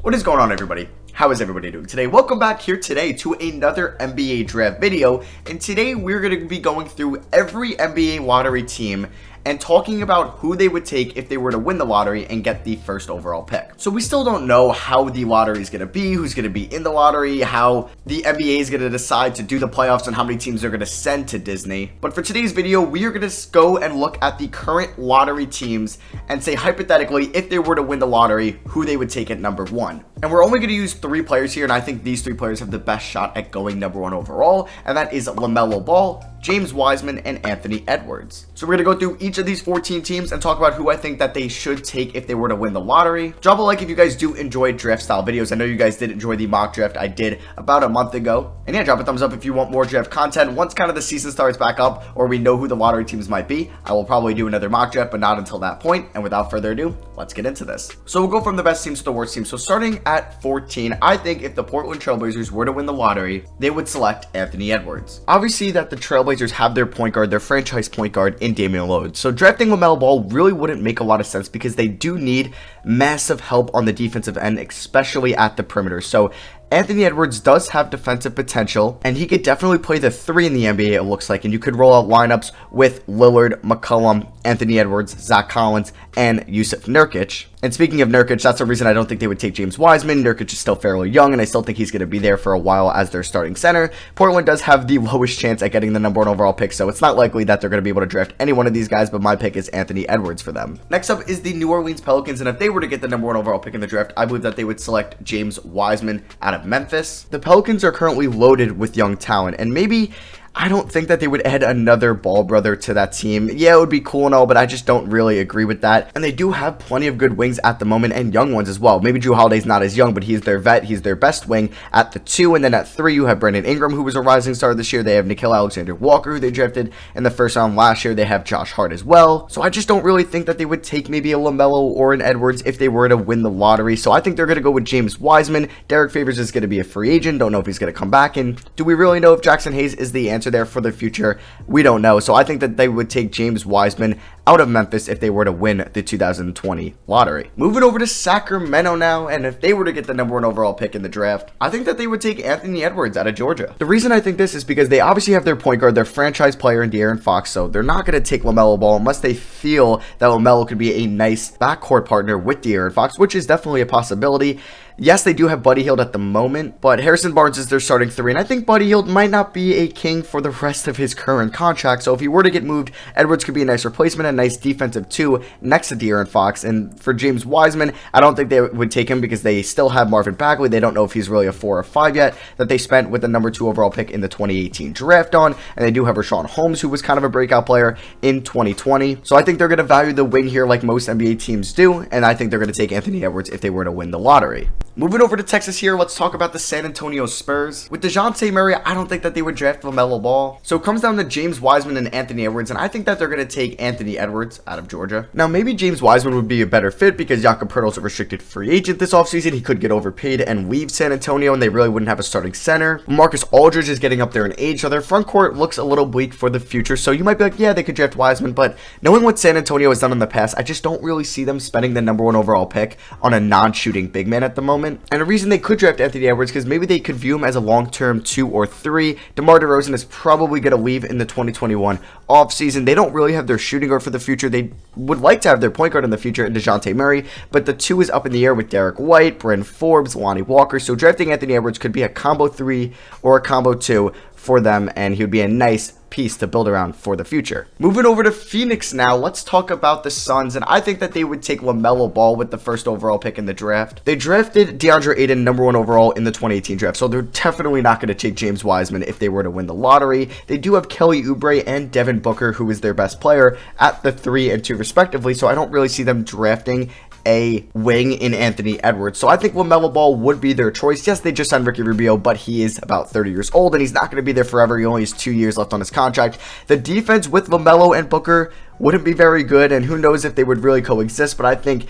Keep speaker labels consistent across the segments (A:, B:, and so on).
A: What is going on, everybody? How is everybody doing today? Welcome back here today to another NBA draft video, and today we're going to be going through every NBA lottery team and talking about who they would take if they were to win the lottery and get the first overall pick. So we still don't know how the lottery is going to be, who's going to be in the lottery, how the NBA is going to decide to do the playoffs, and how many teams they're going to send to Disney. But for today's video, we are going to go and look at the current lottery teams and say hypothetically, if they were to win the lottery, who they would take at number one. And we're only going to use 3 players here, and I think these 3 players have the best shot at going number 1 overall, and that is LaMelo Ball, James Wiseman, and Anthony Edwards. So we're going to go through each of these 14 teams and talk about who I think that they should take if they were to win the lottery. Drop a like if you guys do enjoy draft style videos. I know you guys did enjoy the mock draft I did about a month ago. And yeah, drop a thumbs up if you want more draft content. Once kind of the season starts back up, or we know who the lottery teams might be, I will probably do another mock draft, but not until that point. And without further ado, let's get into this. So we'll go from the best teams to the worst teams. So starting at 14, I think if the Portland Trailblazers were to win the lottery, they would select Anthony Edwards. Obviously that the Trailblazers have their point guard, their franchise point guard in Damian Lillard. So drafting LaMelo Ball really wouldn't make a lot of sense because they do need massive help on the defensive end, especially at the perimeter. So Anthony Edwards does have defensive potential, and he could definitely play the 3 in the NBA, it looks like. And you could roll out lineups with Lillard, McCollum, Anthony Edwards, Zach Collins, and Yusuf Nurkic. And speaking of Nurkic, that's the reason I don't think they would take James Wiseman. Nurkic is still fairly young, and I still think he's going to be there for a while as their starting center. Portland does have the lowest chance at getting the number 1 overall pick, so it's not likely that they're going to be able to draft any one of these guys, but my pick is Anthony Edwards for them. Next up is the New Orleans Pelicans, and if they were to get the number 1 overall pick in the draft, I believe that they would select James Wiseman out of Memphis. The Pelicans are currently loaded with young talent, and maybe I don't think that they would add another Ball brother to that team. Yeah, it would be cool and all, but I just don't really agree with that. And they do have plenty of good wings at the moment and young ones as well. Maybe Drew Holiday's not as young, but he's their vet. He's their best wing at the 2. And then at 3, you have Brandon Ingram, who was a rising star this year. They have Nickeil Alexander-Walker, who they drafted in the first round last year. They have Josh Hart as well. So I just don't really think that they would take maybe a LaMelo or an Edwards if they were to win the lottery. So I think they're going to go with James Wiseman. Derek Favors is going to be a free agent. Don't know if he's going to come back. And do we really know if Jackson Hayes is the answer there for the future? We don't know. So I think that they would take James Wiseman out of Memphis if they were to win the 2020 lottery. Moving over to Sacramento now, and if they were to get the number 1 overall pick in the draft, I think that they would take Anthony Edwards out of Georgia. The reason I think this is because they obviously have their point guard, their franchise player in De'Aaron Fox, so they're not going to take LaMelo Ball unless they feel that LaMelo could be a nice backcourt partner with De'Aaron Fox, which is definitely a possibility. Yes, they do have Buddy Hield at the moment, but Harrison Barnes is their starting 3, and I think Buddy Hield might not be a king for the rest of his current contract, so if he were to get moved, Edwards could be a nice replacement, a nice defensive 2 next to De'Aaron Fox. And for James Wiseman, I don't think they would take him because they still have Marvin Bagley. They don't know if he's really a 4 or 5 yet, that they spent with the number 2 overall pick in the 2018 draft on, and they do have Rashawn Holmes, who was kind of a breakout player in 2020, so I think they're going to value the wing here like most NBA teams do, and I think they're going to take Anthony Edwards if they were to win the lottery. Moving over to Texas here, let's talk about the San Antonio Spurs. With DeJounte Murray, I don't think that they would draft LaMelo Ball. So it comes down to James Wiseman and Anthony Edwards, and I think that they're going to take Anthony Edwards out of Georgia. Now, maybe James Wiseman would be a better fit because Jakob Poeltl's a restricted free agent this offseason. He could get overpaid and leave San Antonio, and they really wouldn't have a starting center. Marcus Aldridge is getting up there in age, so their front court looks a little bleak for the future. So you might be like, yeah, they could draft Wiseman, but knowing what San Antonio has done in the past, I just don't really see them spending the number 1 overall pick on a non-shooting big man at the moment. And a reason they could draft Anthony Edwards because maybe they could view him as a long-term 2 or 3. DeMar DeRozan is probably going to leave in the 2021 offseason. They don't really have their shooting guard for the future. They would like to have their point guard in the future in DeJounte Murray, but the 2 is up in the air with Derek White, Bryn Forbes, Lonnie Walker. So drafting Anthony Edwards could be a combo 3 or a combo 2 for them, and he would be a nice piece to build around for the future. Moving over to Phoenix now, let's talk about the Suns, and I think that they would take LaMelo Ball with the first overall pick in the draft. They drafted DeAndre Ayton number 1 overall in the 2018 draft, so they're definitely not going to take James Wiseman if they were to win the lottery. They do have Kelly Oubre and Devin Booker, who is their best player, at the 3 and 2 respectively, so I don't really see them drafting a wing in Anthony Edwards. So I think LaMelo Ball would be their choice. Yes, they just signed Ricky Rubio, but he is about 30 years old, and he's not going to be there forever. He only has 2 years left on his contract. The defense with LaMelo and Booker wouldn't be very good, and who knows if they would really coexist, but I think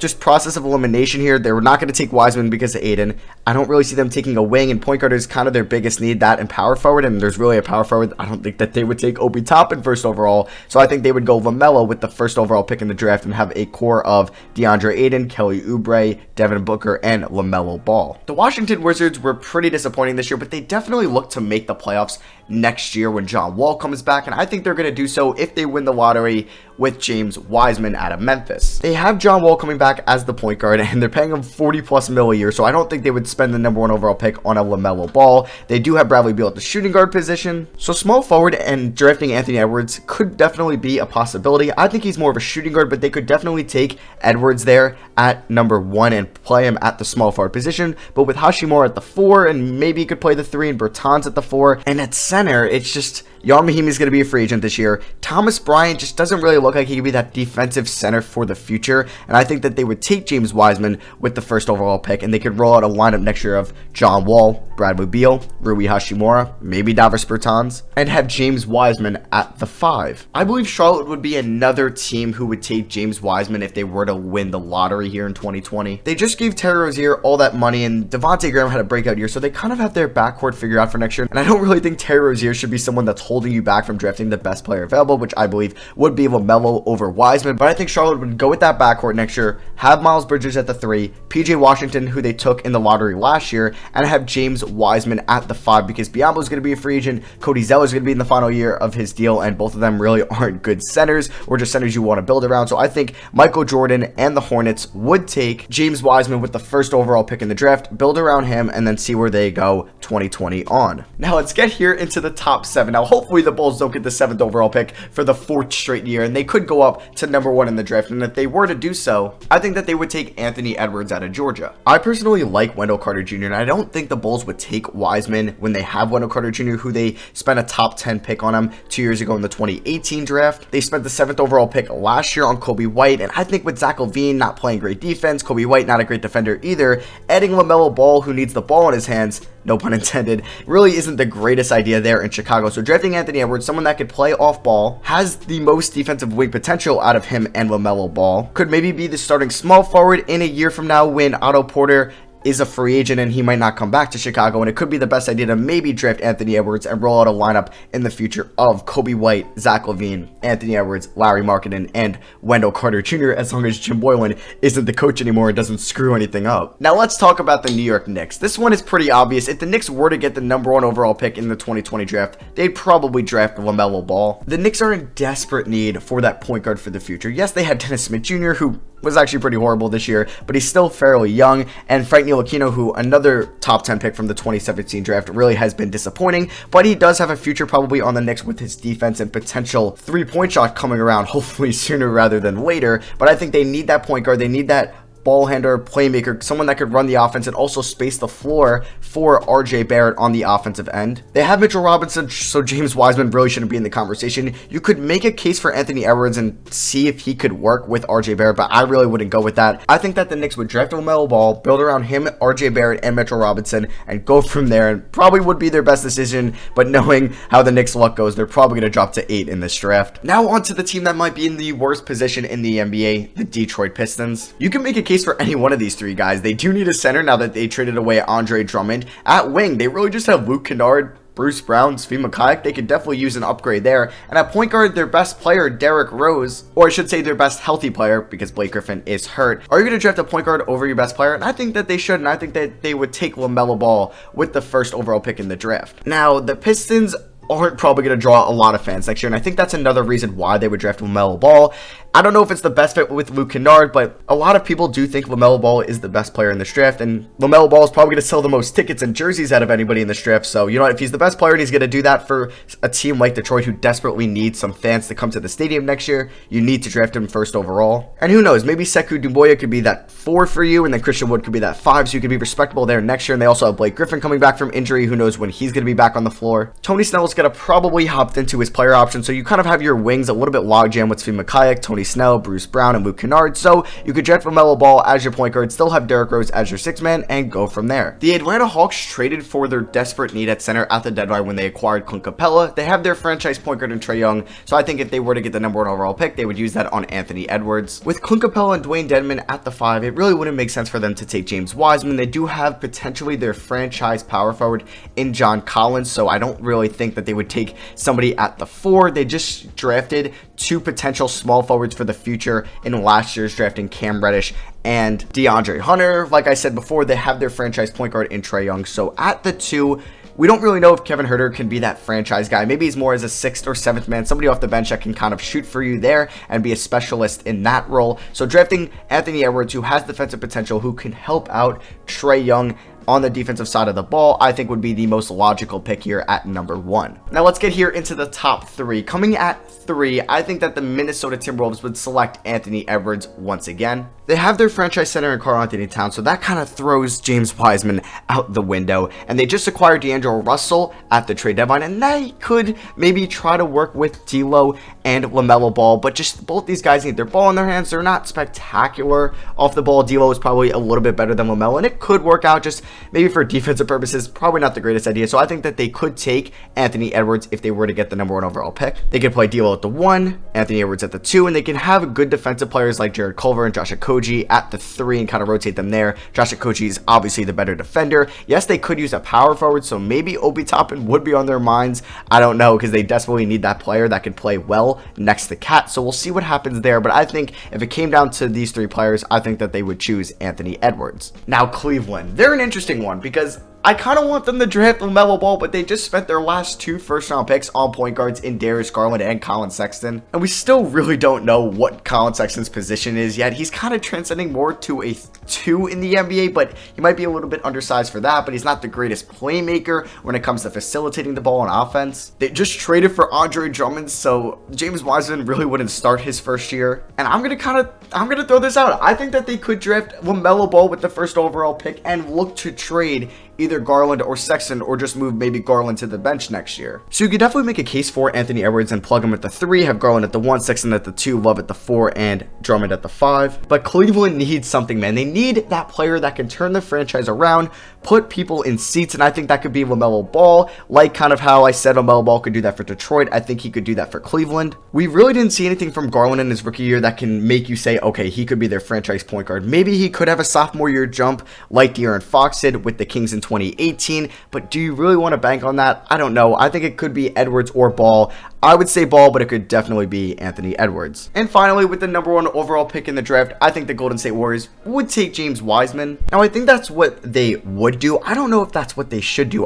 A: just process of elimination here, they were not going to take Wiseman because of Aiden. I don't really see them taking a wing, and point guard is kind of their biggest need, that and power forward, and there's really a power forward. I don't think that they would take Obi Toppin first overall, so I think they would go LaMelo with the first overall pick in the draft and have a core of DeAndre Ayton, Kelly Oubre, Devin Booker, and LaMelo Ball. The Washington Wizards were pretty disappointing this year, but they definitely look to make the playoffs next year when John Wall comes back, and I think they're going to do so if they win the lottery with James Wiseman out of Memphis. They have John Wall coming back as the point guard, and they're paying him $40+ million a year, so I don't think they would spend the number 1 overall pick on a LaMelo Ball. They do have Bradley Beal at the shooting guard position, so small forward and drafting Anthony Edwards could definitely be a possibility. I think he's more of a shooting guard, but they could definitely take Edwards there at number 1 and play him at the small forward position, but with Hashimura at the 4, and maybe he could play the 3, and Bertans at the 4, and at center, it's just Jan Mahimi is going to be a free agent this year. Thomas Bryant just doesn't really look like he could be that defensive center for the future, and I think that they would take James Wiseman with the first overall pick, and they could roll out a lineup next year of John Wall, Bradley Beal, Rui Hashimura, maybe Davis Bertans, and have James Wiseman at the 5. I believe Charlotte would be another team who would take James Wiseman if they were to win the lottery here in 2020. They just gave Terry Rozier all that money, and Devontae Graham had a breakout year, so they kind of have their backcourt figured out for next year, and I don't really think Terry Rozier should be someone that's holding you back from drafting the best player available, which I believe would be LaMelo over Wiseman. But I think Charlotte would go with that backcourt next year, have Miles Bridges at the 3, PJ Washington, who they took in the lottery last year, and have James Wiseman at the 5, because Biyombo is going to be a free agent, Cody Zeller is going to be in the final year of his deal, and both of them really aren't good centers or just centers you want to build around. So I think Michael Jordan and the Hornets would take James Wiseman with the first overall pick in the draft, build around him, and then see where they go 2020 on. Now let's get here into the top 7. Now hopefully the Bulls don't get the 7th overall pick for the 4th straight year, and they could go up to number 1 in the draft, and if they were to do so, I think that they would take Anthony Edwards out of Georgia. I personally like Wendell Carter Jr., and I don't think the Bulls would take Wiseman when they have Wendell Carter Jr., who they spent a top 10 pick on him 2 years ago in the 2018 draft. They spent the 7th overall pick last year on Kobe White, and I think with Zach LaVine not playing great defense, Kobe White not a great defender either, adding LaMelo Ball, who needs the ball in his hands, no pun intended, really isn't the greatest idea there in Chicago. So drafting Anthony Edwards, someone that could play off ball, has the most defensive wing potential out of him and LaMelo Ball, could maybe be the starting small forward in a year from now when Otto Porter is a free agent and he might not come back to Chicago, and it could be the best idea to maybe draft Anthony Edwards and roll out a lineup in the future of Kobe White, Zach LaVine, Anthony Edwards, Larry Markkinen, and Wendell Carter Jr. as long as Jim Boylan isn't the coach anymore and doesn't screw anything up. Now let's talk about the New York Knicks. This one is pretty obvious. If the Knicks were to get the number 1 overall pick in the 2020 draft, they'd probably draft LaMelo Ball. The Knicks are in desperate need for that point guard for the future. Yes, they had Dennis Smith Jr., who was actually pretty horrible this year, but he's still fairly young, and Frank Ntilikina, who another top 10 pick from the 2017 draft, really has been disappointing, but he does have a future probably on the Knicks with his defense and potential three-point shot coming around, hopefully sooner rather than later. But I think they need that point guard, they need that ball handler, playmaker, someone that could run the offense and also space the floor for RJ Barrett on the offensive end. They have Mitchell Robinson, so James Wiseman really shouldn't be in the conversation. You could make a case for Anthony Edwards and see if he could work with RJ Barrett, but I really wouldn't go with that. I think that the Knicks would draft LaMelo Ball, build around him, RJ Barrett, and Mitchell Robinson, and go from there, and probably would be their best decision, but knowing how the Knicks' luck goes, they're probably going to drop to 8 in this draft. Now on to the team that might be in the worst position in the NBA, the Detroit Pistons. You can make a case for any one of these 3 guys. They do need a center now that they traded away Andre Drummond. At wing, they really just have Luke Kennard, Bruce Brown, Svi Mikhailiuk. They could definitely use an upgrade there. And at point guard, their best player, Derrick Rose, or I should say their best healthy player, because Blake Griffin is hurt. Are you going to draft a point guard over your best player? And I think that they should, and I think that they would take LaMelo Ball with the first overall pick in the draft. Now, the Pistons aren't probably going to draw a lot of fans next year, and I think that's another reason why they would draft LaMelo Ball. I don't know if it's the best fit with Luke Kennard, but a lot of people do think LaMelo Ball is the best player in this draft, and LaMelo Ball is probably going to sell the most tickets and jerseys out of anybody in this draft. So, you know what, if he's the best player and he's going to do that for a team like Detroit who desperately needs some fans to come to the stadium next year, you need to draft him first overall. And who knows, maybe Sekou Doumbouya could be that 4 for you, and then Christian Wood could be that 5, so you could be respectable there next year. And they also have Blake Griffin coming back from injury. Who knows when he's going to be back on the floor. Tony Snell's going to probably hopped into his player option, so you kind of have your wings a little bit logjam with Svi Mikhailiuk, Tony Bobby Snell, Bruce Brown, and Luke Kennard. So you could draft LaMelo Ball as your point guard, still have Derrick Rose as your sixth man, and go from there. The Atlanta Hawks traded for their desperate need at center at the deadline when they acquired Clint Capella. They have their franchise point guard in Trae Young, so I think if they were to get the number 1 overall pick, they would use that on Anthony Edwards. With Clint Capella and Dwayne Dedmon at the 5, it really wouldn't make sense for them to take James Wiseman. They do have potentially their franchise power forward in John Collins, so I don't really think that they would take somebody at the 4. They just drafted 2 potential small forwards for the future in last year's drafting Cam Reddish and DeAndre Hunter. Like I said before, they have their franchise point guard in Trae Young. So at the 2, we don't really know if Kevin Huerter can be that franchise guy. Maybe he's more as a 6th or 7th man, somebody off the bench that can kind of shoot for you there and be a specialist in that role. So drafting Anthony Edwards, who has defensive potential, who can help out Trae Young on the defensive side of the ball, I think would be the most logical pick here at number 1. Now let's get here into the top 3. Coming at 3, I think that the Minnesota Timberwolves would select Anthony Edwards once again. They have their franchise center in Karl-Anthony Towns, so that kind of throws James Wiseman out the window. And they just acquired D'Angelo Russell at the trade deadline, and they could maybe try to work with D'Lo and LaMelo Ball, but just both these guys need their ball in their hands. They're not spectacular off the ball. D'Lo is probably a little bit better than LaMelo, and it could work out just maybe for defensive purposes. Probably not the greatest idea. So I think that they could take Anthony Edwards if they were to get the number 1 overall pick. They could play D'Lo at the 1, Anthony Edwards at the 2, and they can have good defensive players like Jared Culver and Josh Okogie at the 3 and kind of rotate them there. Josh Okogie is obviously the better defender. Yes, they could use a power forward, so maybe Obi Toppin would be on their minds. I don't know, because they desperately need that player that can play well next to Cat. So we'll see what happens there. But I think if it came down to these 3 players, I think that they would choose Anthony Edwards. Now Cleveland, they're an interesting one because I kind of want them to draft LaMelo Ball, but they just spent their last 2 first-round picks on point guards in Darius Garland and Colin Sexton. And we still really don't know what Colin Sexton's position is yet. He's kind of transcending more to a 2 in the NBA, but he might be a little bit undersized for that, but he's not the greatest playmaker when it comes to facilitating the ball on offense. They just traded for Andre Drummond, so James Wiseman really wouldn't start his first year. And I'm going to throw this out. I think that they could draft LaMelo Ball with the first overall pick and look to trade either Garland or Sexton, or just move maybe Garland to the bench next year. So you could definitely make a case for Anthony Edwards and plug him at the 3, have Garland at the 1, Sexton at the 2, Love at the 4, and Drummond at the 5. But Cleveland needs something, man. They need that player that can turn the franchise around, put people in seats, and I think that could be LaMelo Ball. Like kind of how I said LaMelo Ball could do that for Detroit, I think he could do that for Cleveland. We really didn't see anything from Garland in his rookie year that can make you say, okay, he could be their franchise point guard. Maybe he could have a sophomore year jump like De'Aaron Fox did with the Kings in 2018, but do you really want to bank on that? I don't know. I think it could be Edwards or Ball. I would say Ball, but it could definitely be Anthony Edwards. And finally, with the number 1 overall pick in the draft, I think the Golden State Warriors would take James Wiseman. Now, I think that's what they would do. I don't know if that's what they should do.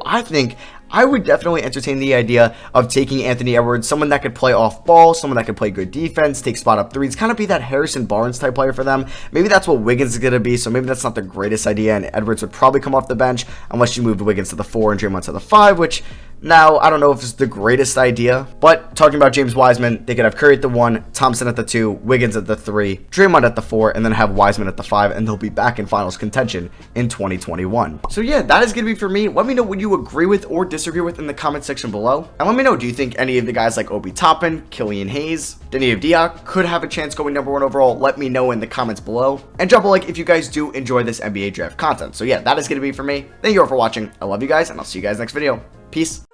A: I would definitely entertain the idea of taking Anthony Edwards, someone that could play off ball, someone that could play good defense, take spot up 3s, kind of be that Harrison Barnes type player for them. Maybe that's what Wiggins is going to be, so maybe that's not the greatest idea, and Edwards would probably come off the bench unless you moved Wiggins to the 4 and Draymond to the 5, which now I don't know if it's the greatest idea. But talking about James Wiseman, they could have Curry at the 1, Thompson at the 2, Wiggins at the 3, Draymond at the 4, and then have Wiseman at the 5, and they'll be back in finals contention in 2021. So yeah, that is going to be for me. Let me know what you agree with or disagree with in the comment section below. And let me know, do you think any of the guys like Obi Toppin, Killian Hayes, Denny Avdia could have a chance going number 1 overall? Let me know in the comments below. And drop a like if you guys do enjoy this NBA draft content. So yeah, that is going to be for me. Thank you all for watching. I love you guys, and I'll see you guys next video. Peace.